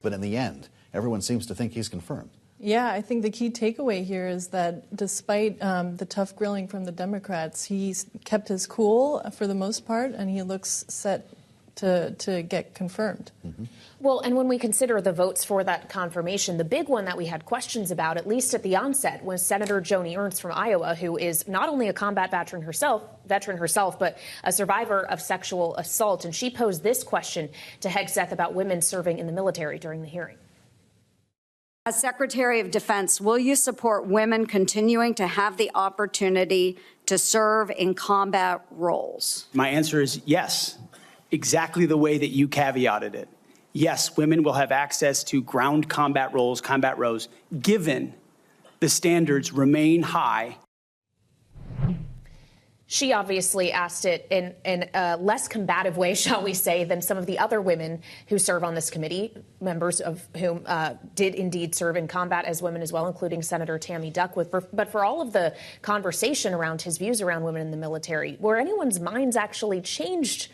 But in the end, everyone seems to think he's confirmed. Yeah, I think the key takeaway here is that despite the tough grilling from the Democrats, he's kept his cool for the most part, and he looks set to get confirmed. Mm-hmm. Well, and when we consider the votes for that confirmation, the big one that we had questions about, at least at the onset, was Senator Joni Ernst from Iowa, who is not only a combat veteran herself, but a survivor of sexual assault. And she posed this question to Hegseth about women serving in the military during the hearing. As Secretary of Defense, will you support women continuing to have the opportunity to serve in combat roles? My answer is yes, exactly the way that you caveated it. Yes, women will have access to ground combat roles, given the standards remain high. She obviously asked it in a less combative way, shall we say, than some of the other women who serve on this committee, members of whom did indeed serve in combat as women as well, including Senator Tammy Duckworth. But for all of the conversation around his views around women in the military, were anyone's minds actually changed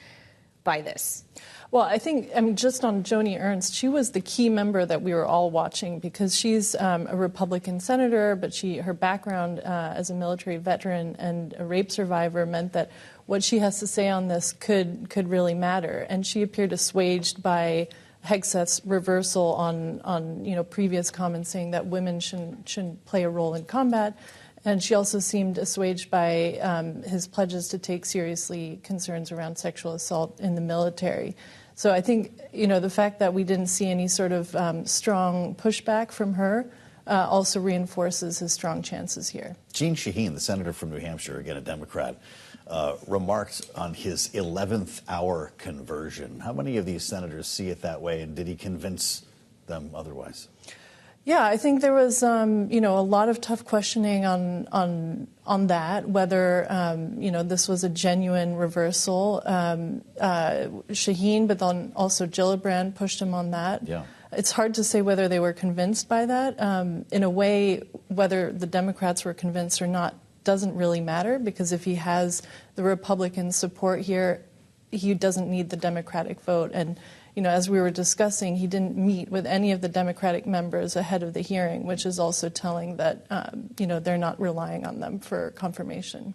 by this? Well, I think, just on Joni Ernst, she was the key member that we were all watching because she's a Republican senator, but her background as a military veteran and a rape survivor meant that what she has to say on this could really matter. And she appeared assuaged by Hegseth's reversal on previous comments saying that women shouldn't play a role in combat. And she also seemed assuaged by his pledges to take seriously concerns around sexual assault in the military. So I think, the fact that we didn't see any sort of strong pushback from her also reinforces his strong chances here. Jeanne Shaheen, the senator from New Hampshire, again a Democrat, remarked on his 11th hour conversion. How many of these senators see it that way, and did he convince them otherwise? Yeah, I think there was, a lot of tough questioning on that, whether, this was a genuine reversal. Shaheen, but then also Gillibrand pushed him on that. Yeah. It's hard to say whether they were convinced by that. In a way, whether the Democrats were convinced or not doesn't really matter, because if he has the Republican support here, he doesn't need the Democratic vote. And as we were discussing, he didn't meet with any of the Democratic members ahead of the hearing, which is also telling that, they're not relying on them for confirmation.